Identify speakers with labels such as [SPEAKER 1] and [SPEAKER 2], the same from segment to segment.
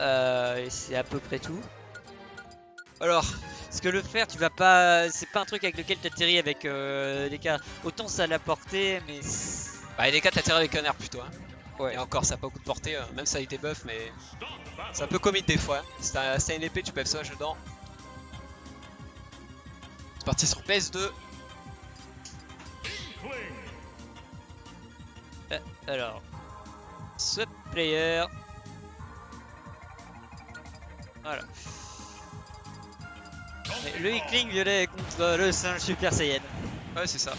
[SPEAKER 1] Et c'est à peu près tout. Alors, parce que le fer, tu vas pas, c'est pas un truc avec lequel t'atterris avec les cas. Autant ça a la portée, mais
[SPEAKER 2] bah les cas t'atterris avec un air plutôt. Hein.
[SPEAKER 1] ouais.
[SPEAKER 2] Et encore, ça a pas beaucoup de portée, même ça a été buff, mais c'est un peu commit des fois. Hein. Si t'as une épée, tu peux ça dedans. C'est parti sur PS2.
[SPEAKER 1] Alors, swap player. Voilà. Et le Inkling violet contre le singe Super Saiyan.
[SPEAKER 2] Ouais, c'est ça.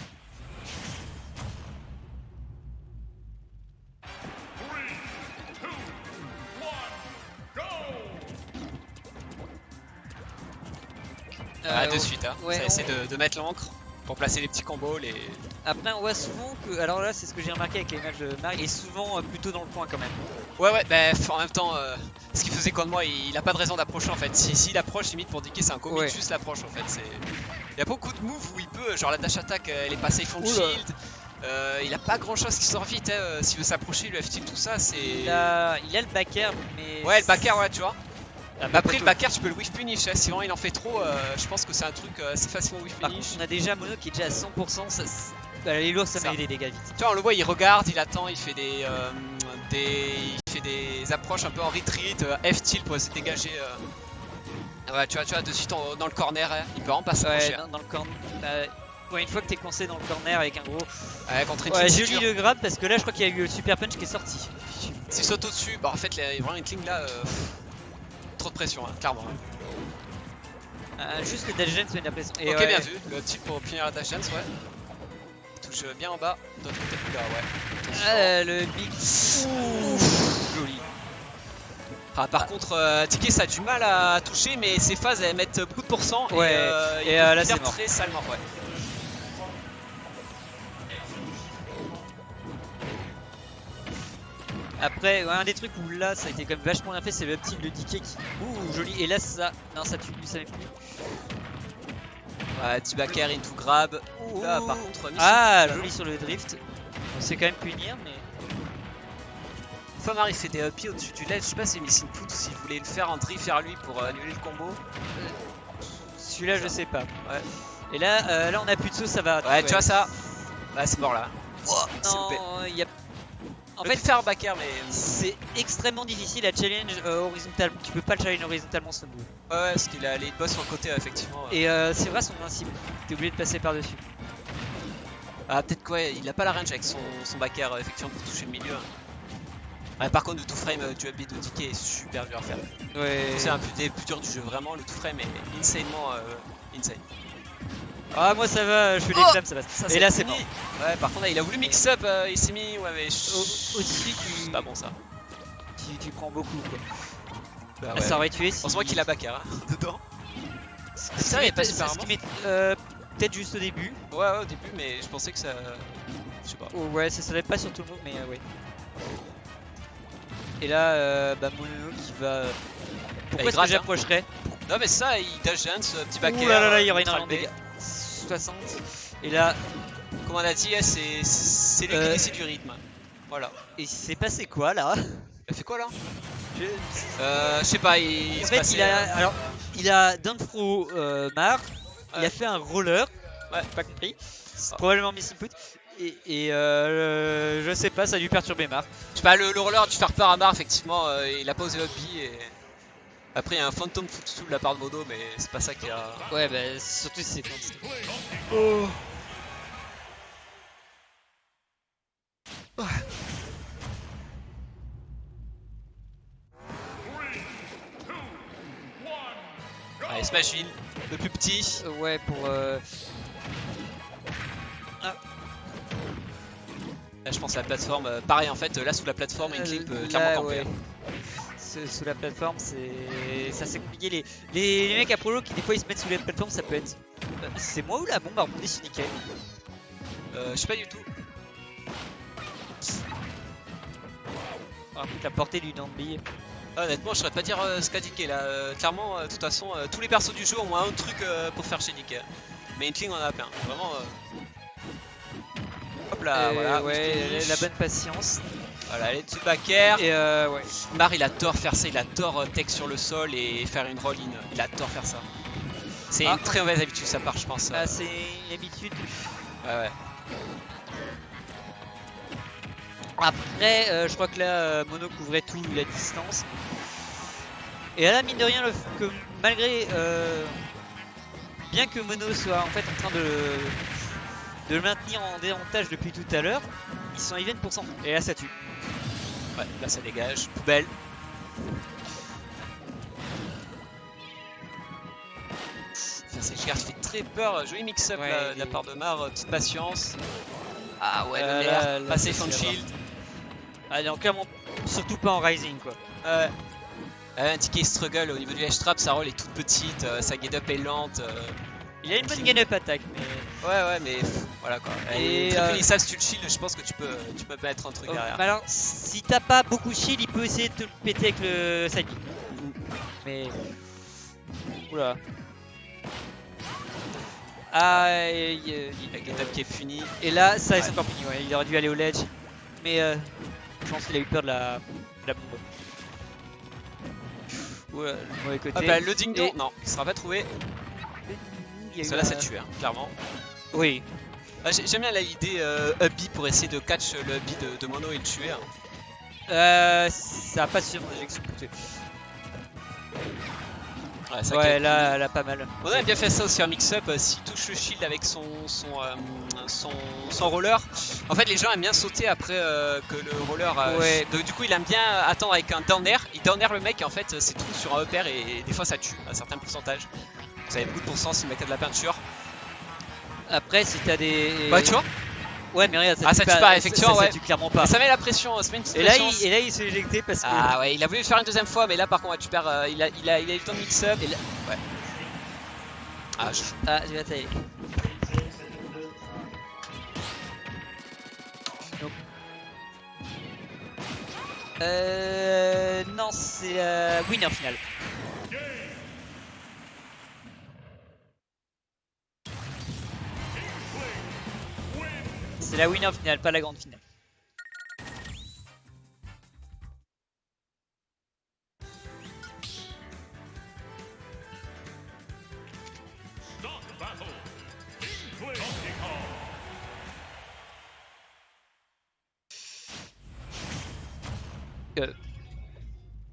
[SPEAKER 2] De suite, hein.
[SPEAKER 1] Ouais,
[SPEAKER 2] ça essaie de mettre l'encre pour placer les petits combos.
[SPEAKER 1] Après, on voit souvent que. Alors là, c'est ce que j'ai remarqué avec les matchs de Mario, il est souvent plutôt dans le coin quand même.
[SPEAKER 2] Ouais, bah en même temps, ce qu'il faisait contre moi, il a pas de raison d'approcher en fait. S'il approche, limite pour dicker, c'est un commit, juste l'approche en fait. Il y a beaucoup de moves où il peut, genre la dash attack, elle est passée fond de shield. Il a pas grand chose qui sort vite, hein. S'il veut s'approcher, le F-tilt, tout ça, c'est.
[SPEAKER 1] Il a le back air, mais.
[SPEAKER 2] Ouais, le back air, ouais, tu vois. Après, le back air, tu peux le whiff punish. Hein. Si vraiment il en fait trop, je pense que c'est un truc assez facilement whiff punish.
[SPEAKER 1] On a déjà Mono qui est déjà à 100%. Les lourds, ça met des dégâts vite.
[SPEAKER 2] Tu vois, on le voit, il regarde, il attend, il fait des approches un peu en retreat, F-tilt pour essayer de dégager. Ouais, tu vois, de suite dans le corner, hein, il peut en passer.
[SPEAKER 1] Ouais, dans le corner. Une fois que t'es coincé dans le corner avec un gros.
[SPEAKER 2] Ouais, contre
[SPEAKER 1] ouais, j'ai eu le grab parce que là, je crois qu'il y a eu le super punch qui est sorti.
[SPEAKER 2] S'il saute au-dessus, bah en fait, vraiment une cling là, trop de pression, hein, clairement.
[SPEAKER 1] Juste le dash dance met de la pression. Et
[SPEAKER 2] ok, bien vu, le type pour punir la dash dance, ouais. Il touche bien en bas, de l'autre côté là, ouais.
[SPEAKER 1] Le big. Ouh, joli.
[SPEAKER 2] Ah, par contre, Tiki ça a du mal à toucher, mais ses phases elles mettent beaucoup de pourcents.
[SPEAKER 1] Ouais,
[SPEAKER 2] et
[SPEAKER 1] là c'est mort.
[SPEAKER 2] Très salement, ouais.
[SPEAKER 1] Après, un des trucs où là ça a été quand même vachement bien fait, c'est le petit le DK qui. Ouh, joli. Et là, ça. Non, ça tue, ça m'est plus.
[SPEAKER 2] Ouais, petit back air into grab. Ouh, là, par contre,
[SPEAKER 1] joli sur le drift. On sait quand même punir, mais.
[SPEAKER 2] Famar il fait des up au-dessus du ledge. Je sais pas si Missing Put ou s'il voulait le faire en drift vers lui pour annuler le combo.
[SPEAKER 1] Celui-là, je sais pas. Ouais. Et là, on a plus de saut, ça va.
[SPEAKER 2] Ouais, tu vois ça. Ouais, c'est mort là.
[SPEAKER 1] Oh, non, il y a.
[SPEAKER 2] En fait, faire back air, mais
[SPEAKER 1] c'est extrêmement difficile à challenge horizontalement. Tu peux pas le challenge horizontalement ce move.
[SPEAKER 2] Ouais, parce qu'il a les boss sur le côté, effectivement.
[SPEAKER 1] Et c'est vrai, son invincible. T'es obligé de passer par-dessus.
[SPEAKER 2] Ah, peut-être quoi, il a pas la range avec son back air, effectivement, pour toucher le milieu. Ouais, par contre, le 2-frame du upbeat de DK est super dur à faire.
[SPEAKER 1] Ouais.
[SPEAKER 2] C'est un des plus durs du jeu, vraiment. Le 2-frame est insanement insane.
[SPEAKER 1] Ah, moi ça va, je fais des clams, ça passe. Et là, c'est mort.
[SPEAKER 2] Ouais, par contre, il a voulu mix up, il s'est mis. Ouais, mais.
[SPEAKER 1] Aussi,
[SPEAKER 2] c'est pas bon ça.
[SPEAKER 1] Tu prends beaucoup quoi.
[SPEAKER 2] Bah, ouais.
[SPEAKER 1] Ça aurait tué si.
[SPEAKER 2] Heureusement qu'il a back air dedans.
[SPEAKER 1] Ça, il est pas super rarement. Peut-être juste au début.
[SPEAKER 2] Ouais, au début, mais je pensais que ça. Je sais pas.
[SPEAKER 1] Oh, ouais, ça serait pas sur tout le monde, mais ouais. Et là, Mono qui va. Pourquoi est-ce que j'approcherais?
[SPEAKER 2] Non, mais ça, il dash dance, petit back air.
[SPEAKER 1] Ouh là là, il y aurait énormément de dégâts. 60. Et là,
[SPEAKER 2] comme on a dit, c'est lui qui décide du rythme. Voilà.
[SPEAKER 1] Et c'est passé quoi là?
[SPEAKER 2] Il a fait quoi là? Je sais pas,
[SPEAKER 1] en fait, il a d'un throw marre, il a fait un roller, pas compris, probablement missing put, et je sais pas, ça a dû perturber Marc.
[SPEAKER 2] Je sais pas, le roller a dû faire peur à Marc, effectivement, il a pas osé lobby et. Après, il y a un Phantom Footstool de la part de Modo, mais c'est pas ça qui a.
[SPEAKER 1] Ouais, bah surtout si c'est quand.
[SPEAKER 2] Oh. Allez, Smashville, le plus petit.
[SPEAKER 1] Ouais, pour.
[SPEAKER 2] Là, je pense à la plateforme. Pareil, en fait, là sous la plateforme, Inkling peut clairement camper.
[SPEAKER 1] Ouais. Sous la plateforme, c'est compliqué. Les mecs à prolo qui des fois ils se mettent sous la plateforme, ça peut être. C'est moi ou la bombe a rebondi sur Nickel?
[SPEAKER 2] Je sais pas du tout.
[SPEAKER 1] Par contre, la portée du Nambi.
[SPEAKER 2] Honnêtement, je saurais pas dire ce qu'a Dick là. Clairement, de toute façon, tous les persos du jeu ont moins un truc pour faire chez Dick. Mais Inkling en a plein. Vraiment. Hop là, voilà.
[SPEAKER 1] Ouais, la bonne patience.
[SPEAKER 2] Voilà, les dessus backer.
[SPEAKER 1] Et ouais.
[SPEAKER 2] Mar il adore faire ça, il adore tech sur le sol et faire une roll-in. Il adore faire ça. C'est une très mauvaise habitude sa part, je pense.
[SPEAKER 1] Ah, c'est une habitude.
[SPEAKER 2] Ouais.
[SPEAKER 1] Après, je crois que là, Mono couvrait tout la distance. Et là, mine de rien, que malgré. Bien que Mono soit en fait en train de le maintenir en désavantage depuis tout à l'heure, ils sont even pour 100. Et là, ça tue.
[SPEAKER 2] Ouais, là ça dégage. Poubelle. C'est Edgeguard qui fait très peur. Joli mix-up de la part de Mar. Petite patience. Ah ouais, le l'air. Passé fan shield.
[SPEAKER 1] Ah, donc clairement, surtout pas en rising quoi.
[SPEAKER 2] Un ticket struggle au niveau du edge trap, sa roll est toute petite, sa get up est lente.
[SPEAKER 1] Il a une bonne get up attaque, mais.
[SPEAKER 2] Ouais, mais voilà quoi. Et très punissable si tu le shield, je pense que tu peux mettre un truc derrière.
[SPEAKER 1] Alors, si t'as pas beaucoup de shield, il peut essayer de te le péter avec le sidekick. Mais. Oula. Ah,
[SPEAKER 2] la get up qui est punie.
[SPEAKER 1] Et là, ça est encore puni, ouais. Il aurait dû aller au ledge. Mais je pense qu'il a eu peur de la bombe. Ouais, le mauvais côté.
[SPEAKER 2] Ah bah, le ding dong, non, il sera pas trouvé. Cela ça tue, hein, clairement.
[SPEAKER 1] Oui.
[SPEAKER 2] Ah, j'aime bien l'idée up B pour essayer de catch le B de Mono et le tuer.
[SPEAKER 1] Hein. Ça a pas suffisamment d'éjection pour tuer. Ouais, là pas mal.
[SPEAKER 2] On a bien fait ça aussi en mix-up, s'il touche le shield avec son roller. En fait les gens aiment bien sauter après que le roller... donc, du coup il aime bien attendre avec un down air. Il down air le mec et en fait c'est tout sur un up air et des fois ça tue à un certain pourcentage. Vous avez beaucoup de pourcents si le mec a de la peinture.
[SPEAKER 1] Après si t'as des...
[SPEAKER 2] Bah tu vois.
[SPEAKER 1] Ouais mais regarde,
[SPEAKER 2] ça tue pas, effectivement, ouais.
[SPEAKER 1] Ça tue clairement pas.
[SPEAKER 2] Et ça met la pression, ça met une petite pression.
[SPEAKER 1] Et là il s'est éjecté parce que...
[SPEAKER 2] Ah ouais, il a voulu le faire une deuxième fois mais là par contre tu perds, il a eu le temps de mix-up et là... Ouais. Ah,
[SPEAKER 1] je vais attaquer. Donc... Non, c'est winner final. C'est la winner finale, pas la grande finale.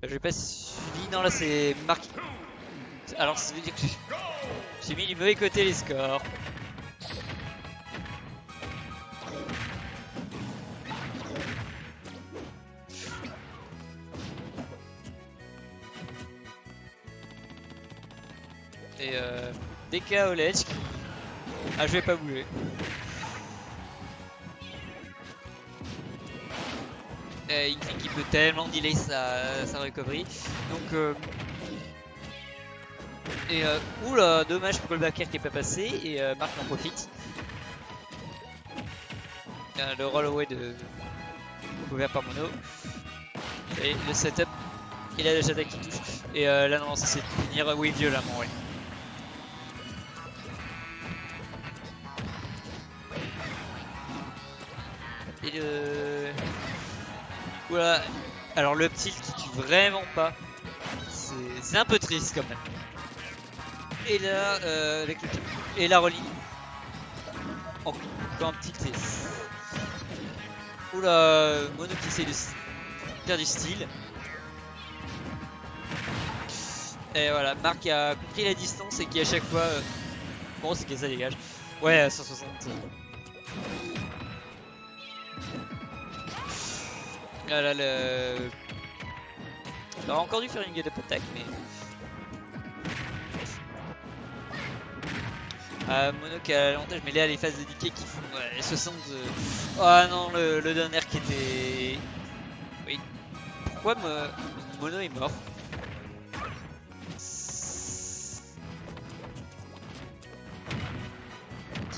[SPEAKER 1] Je vais pas suivi, non là c'est marqué. Alors ça veut dire que j'ai mis du mauvais côté les scores. Et DK au ledge. Ah je vais pas bouger. Il peut tellement delay sa recovery. Donc oula, dommage pour le backer qui est pas passé et Marc en profite. Le roll away couvert par Mono. Et le setup et la dash attack qui touche. Et là non, ça c'est de finir oui violemment, ouais. Et Oula, alors le tilt qui tue vraiment pas. C'est un peu triste quand même. Et là, avec le tilt. Et la relie. Encore un petit triste. Oula, Mono qui essaie de faire du style. Et voilà, Marc a compris la distance et qui à chaque fois... Bon, c'est que ça dégage. Ouais, 160. Ah là, il aurait encore dû faire une get up attack, mais... Mono qui a l'avantage, mais là les phases de decay qui font les 60. Oh non, le dernier qui était. Oui. Pourquoi Mono est mort?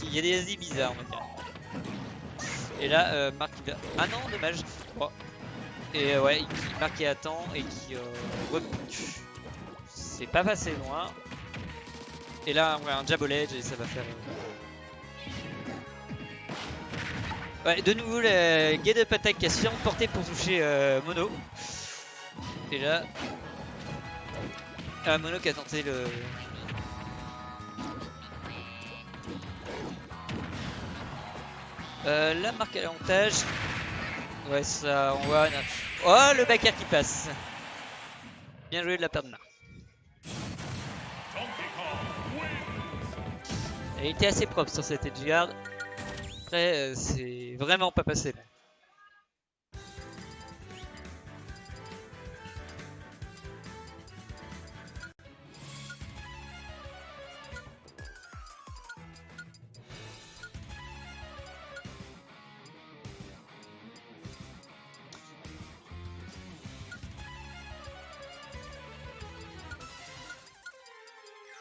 [SPEAKER 1] Il y a des SD bizarres, on va dire. Et là, Marc il va. Ah non, dommage. Oh. Et ouais, Marc qui attend et qui c'est pas passé loin. Et là, ouais, un jab au ledge et ça va faire. Ouais, de nouveau la get up attack qui a suffisamment de portée pour toucher Mono. Et là, Mono qui a tenté le... la marque à l'avantage. Ouais, ça, on voit... Oh, le backer qui passe. Bien joué de la part de Marc. Elle était assez propre sur cette edge guard. Après, c'est vraiment pas passé là.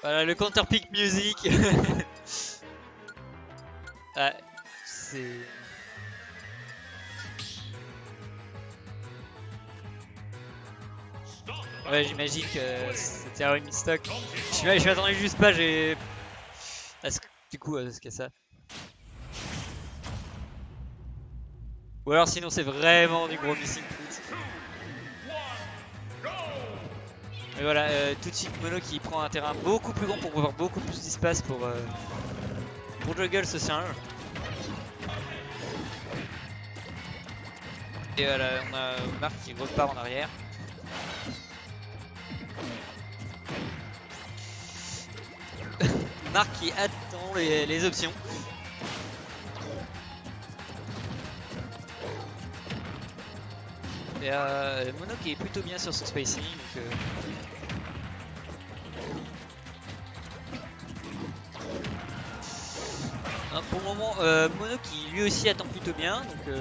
[SPEAKER 1] Voilà le counter pick music. Ah, c'est... Ouais, j'imagine que c'était un restock. Je m'attendais juste pas, j'ai... Du coup, ce qu'il y a ça. Ou alors sinon c'est vraiment du gros missing put. Mais voilà, tout de suite Mono qui prend un terrain beaucoup plus grand pour avoir beaucoup plus d'espace pour juggle ce singe. Et voilà, on a Marc qui repart en arrière. Marc qui attend les options. Et Mono qui est plutôt bien sur son spacing. Donc, pour le moment, Mono qui lui aussi attend plutôt bien. Donc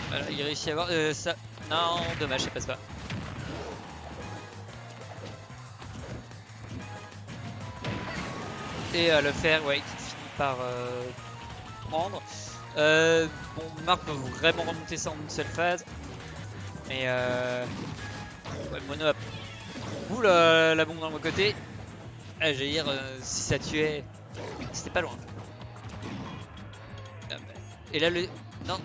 [SPEAKER 1] voilà, il réussit à avoir ça. Non, dommage, ça passe pas. Et le fer, ouais, qui finit par prendre. Bon, Marc va vraiment remonter ça en une seule phase. Mais ouais, Mono a... Ouh la bombe dans le côté. Ah, j'allais dire, si ça tuait, c'était pas loin. Et là, le... Non.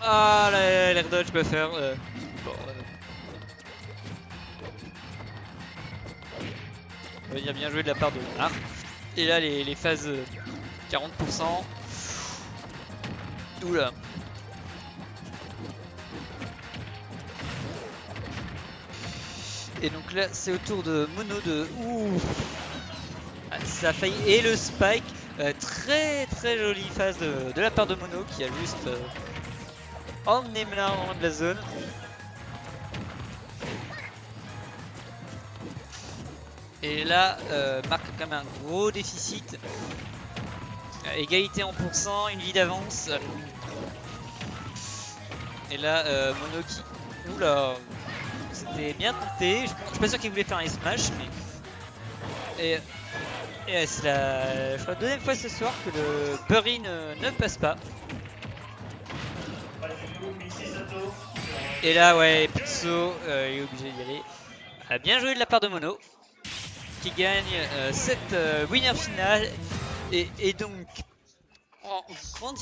[SPEAKER 1] Ah, l'air dodge buffer. Bon, on va dire bien joué de la part de Marc. Et là, les phases 40%. Oula. Et donc là, c'est au tour de Mono de... Ouh. Ah, ça a failli. Et le spike. Très très jolie phase de la part de Mono qui a juste emmené Ménard dans de la zone. Et là, Marc a quand même un gros déficit. Égalité en pourcent, une vie d'avance. Et là, Mono qui... Oula, c'était bien tenté. Je suis pas sûr qu'il voulait faire un smash, mais... Et c'est je crois, la deuxième fois ce soir que le Bury ne passe pas. Et là, ouais, Pizzo est obligé d'y aller. Bien joué de la part de Mono, qui gagne cette winner finale. Et donc, en grande